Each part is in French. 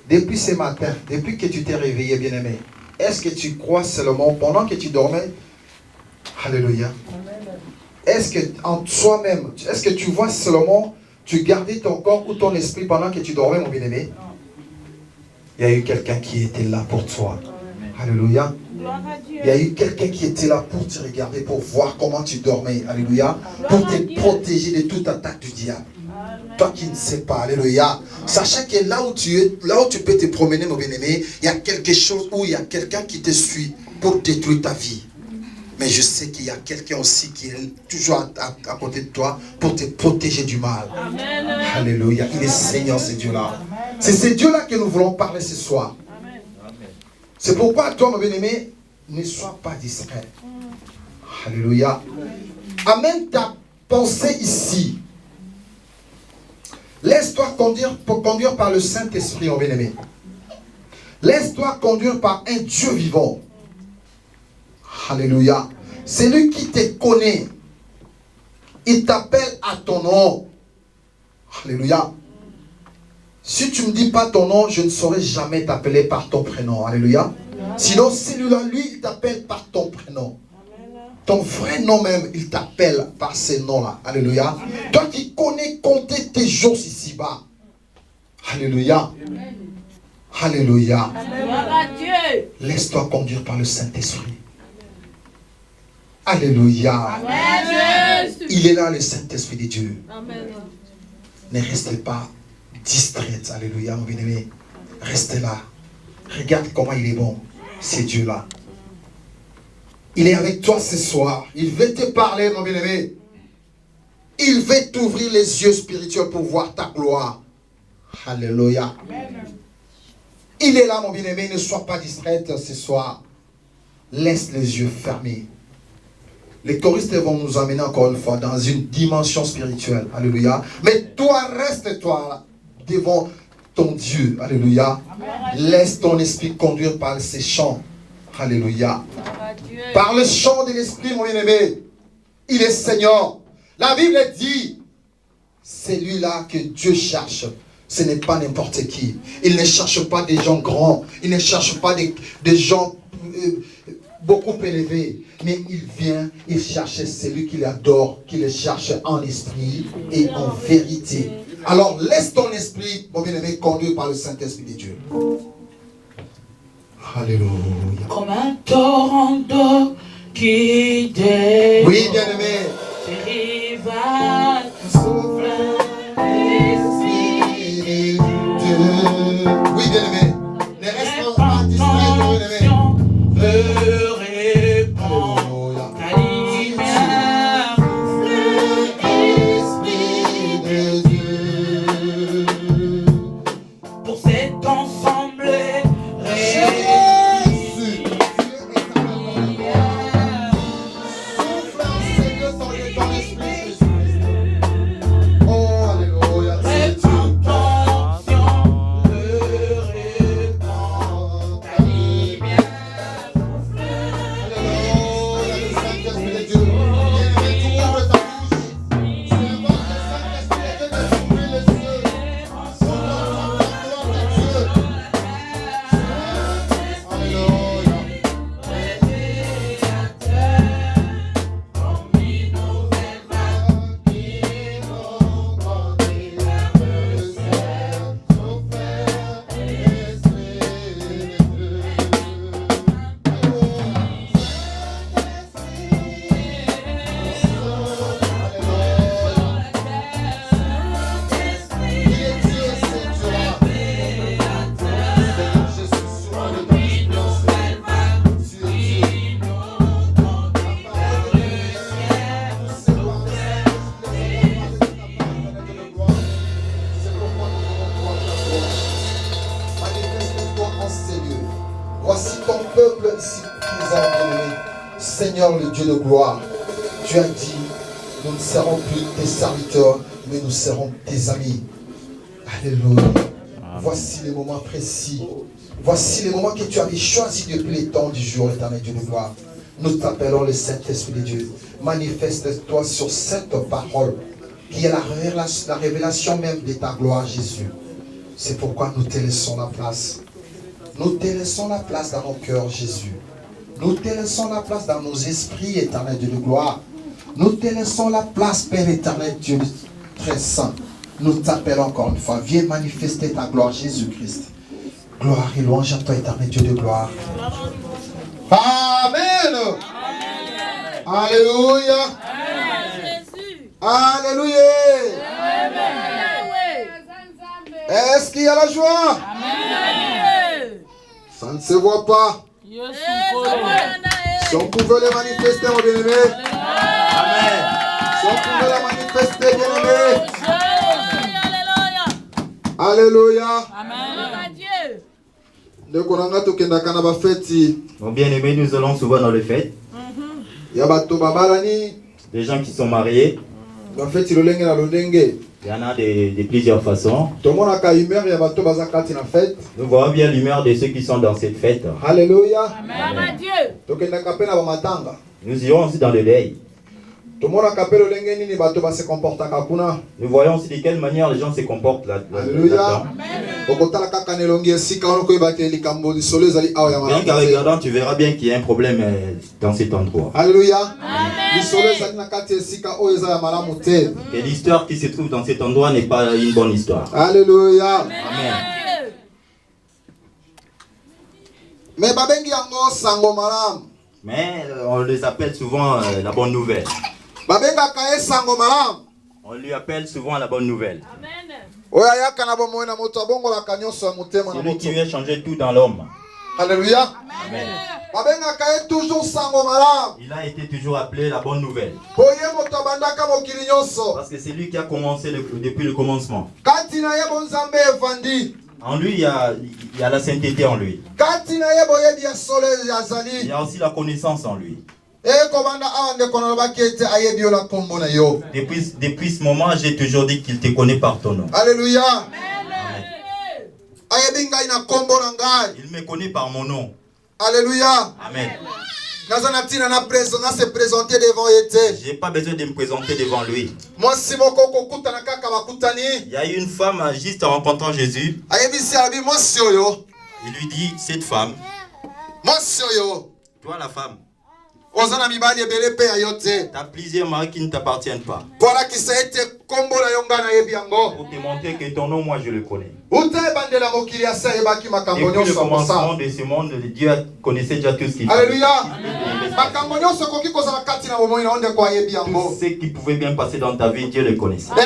depuis ce matin, depuis que tu t'es réveillé, bien-aimé, est-ce que tu crois seulement pendant que tu dormais? Alléluia. Est-ce que en toi-même, est-ce que tu vois seulement, tu gardais ton corps ou ton esprit pendant que tu dormais, mon bien-aimé? Il y a eu quelqu'un qui était là pour toi. Alléluia. Il y a eu quelqu'un qui était là pour te regarder, pour voir comment tu dormais. Alléluia. Pour te protéger de toute attaque du diable. Toi qui ne sais pas, alléluia. Sachant que là où tu es, là où tu peux te promener, mon bien-aimé, il y a quelque chose où il y a quelqu'un qui te suit pour détruire ta vie. Mais je sais qu'il y a quelqu'un aussi qui est toujours à côté de toi pour te protéger du mal. Amen. Alléluia. Il est Seigneur, ce Dieu-là. C'est ce Dieu-là que nous voulons parler ce soir. Amen. C'est pourquoi toi, mon bien-aimé, ne sois pas distrait. Alléluia. Amène ta pensée ici. Laisse-toi conduire par le Saint-Esprit, mon bien-aimé. Laisse-toi conduire par un Dieu vivant. Alléluia. C'est lui qui te connaît. Il t'appelle à ton nom. Alléluia. Si tu ne me dis pas ton nom, je ne saurais jamais t'appeler par ton prénom. Alléluia. Sinon, celui-là, lui, il t'appelle par ton prénom. Ton vrai nom même, il t'appelle par ces noms-là. Alléluia. Toi qui connais compter tes jours ici-bas. Alléluia. Alléluia. Laisse-toi conduire par le Saint-Esprit. Alléluia. Amen. Il est là, le Saint-Esprit de Dieu. Amen. Ne restez pas distraite. Alléluia, mon bien-aimé. Restez là. Regarde comment il est bon. C'est Dieu là. Il est avec toi ce soir. Il veut te parler, mon bien-aimé. Il veut t'ouvrir les yeux spirituels pour voir ta gloire. Alléluia. Amen. Il est là, mon bien-aimé. Ne sois pas distraite ce soir. Laisse les yeux fermés. Les choristes vont nous amener encore une fois dans une dimension spirituelle. Alléluia. Mais toi, reste-toi devant ton Dieu. Alléluia. Laisse ton esprit conduire par ces chants. Alléluia. Par le chant de l'esprit, mon bien-aimé. Il est Seigneur. La Bible dit, c'est lui-là que Dieu cherche. Ce n'est pas n'importe qui. Il ne cherche pas des gens grands. Il ne cherche pas des gens beaucoup élevés. Mais il vient, il cherche celui qui l'adore, qui le cherche en esprit et en vérité. Alors laisse ton esprit, mon bien-aimé, conduire par le Saint-Esprit de Dieu. Alléluia. Comme un torrent d'eau qui déverse. Oui, bien-aimé. Ses rivages soufflent l'esprit de Dieu. Oui, bien-aimé. Ne reste pas distrait, mon bien-aimé. Seigneur, le Dieu de gloire, tu as dit, nous ne serons plus tes serviteurs, mais nous serons tes amis. Alléluia. Voici les moments précis. Voici les moments que tu avais choisis depuis les temps du jour, éternel Dieu de gloire. Nous t'appelons le Saint-Esprit de Dieu. Manifeste-toi sur cette parole, qui est la révélation même de ta gloire, Jésus. C'est pourquoi nous te laissons la place. Nous te laissons la place dans nos cœurs, Jésus. Nous te laissons la place dans nos esprits, éternel Dieu de gloire. Nous te laissons la place, Père éternel, Dieu très saint. Nous t'appelons encore une fois. Viens manifester ta gloire, Jésus-Christ. Gloire et louange à toi, éternel Dieu de gloire. Amen. Alléluia. Alléluia. Est-ce qu'il y a la joie? Ça ne se voit pas. Si on pouvait le manifester, mon bien-aimé. Amen. Si on pouvait le manifester, bien-aimé. Alléluia. Mon bien-aimé, nous allons souvent dans les fêtes. Des gens qui sont mariés. Il y en a de plusieurs façons. Nous voyons bien l'humeur de ceux qui sont dans cette fête. Alléluia. Amen. Nous irons aussi dans le deuil. Nous voyons aussi de quelle manière les gens se comportent là. Alléluia. Bien qu'en regardant, tu verras bien qu'il y a un problème dans cet endroit. Alléluia. Que l'histoire qui se trouve dans cet endroit n'est pas une bonne histoire. Alléluia. Amen. Mais on les appelle souvent la bonne nouvelle. On lui appelle souvent la bonne nouvelle. Celui qui vient changer tout dans l'homme. Alléluia. Amen. Il a été toujours appelé la bonne nouvelle. Parce que c'est lui qui a commencé depuis le commencement. En lui, il y a la sainteté en lui. Il y a aussi la connaissance en lui. Depuis ce moment, j'ai toujours dit qu'il te connaît par ton nom. Alléluia. Il me connaît par mon nom. Alléluia. Amen. Je n'ai pas besoin de me présenter devant lui. Il y a eu une femme juste en rencontrant Jésus. Il lui dit, cette femme, toi la femme, tu as plusieurs maris qui ne t'appartiennent pas. Pour te montrer que ton nom, moi je le connais. Depuis le commencement de ce monde, Dieu connaissait déjà tout ce qu'il fait. Alléluia. Tout ce qui pouvait bien passer dans ta vie, Dieu le connaissait. Il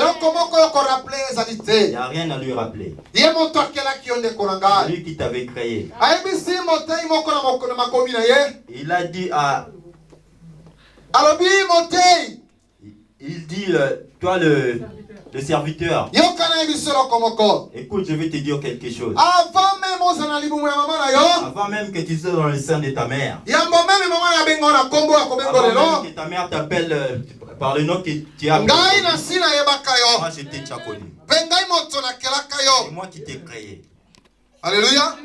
n'y a rien à lui rappeler. Lui qui t'avait créé. Il a dit à... Il dit, toi le serviteur, écoute, je vais te dire quelque chose. Avant même que tu sois dans le sein de ta mère, avant même que ta mère t'appelle par le nom que tu as appelé, moi je t'ai déjà connu. C'est moi qui t'ai créé. Alléluia.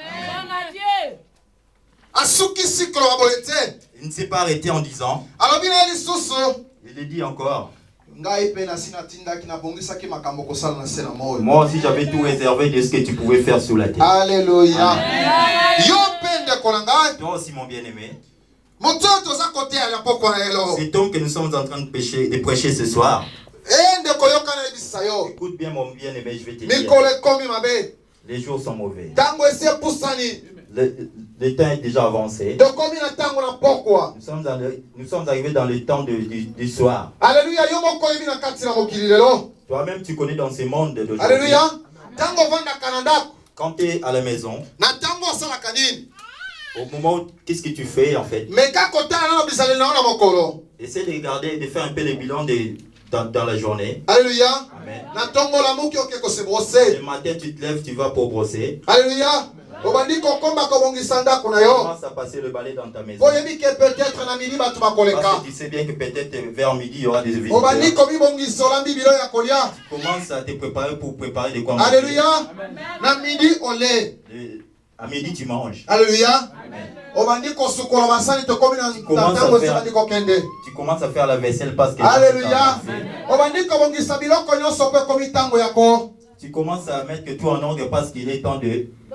Il ne s'est pas arrêté en disant, il le dit encore, moi aussi j'avais tout réservé de ce que tu pouvais faire sur la terre. Alléluia. Toi aussi mon bien-aimé, cet homme que nous sommes en train de prêcher ce soir, écoute bien mon bien-aimé, je vais te dire, les jours sont mauvais. Le temps est déjà avancé. Nous sommes arrivés dans le temps du soir. Alléluia. Toi-même tu connais dans ce monde d'aujourd'hui. Alléluia. Quand tu es à la maison, au moment où qu'est-ce que tu fais en fait? Essaie de regarder, de faire un peu le bilan dans la journée. Alléluia. Amen. Le matin tu te lèves, tu vas pour brosser. Alléluia. Commence à passer le balai dans ta maison. Parce que tu sais bien que peut-être vers midi il y aura des visiteurs. Commence à te préparer pour préparer des quoi. Alléluia. À midi tu manges. Alléluia. Tu commences à faire la vaisselle parce que... Alléluia. Tu commences à mettre tout en ordre parce qu'il est temps de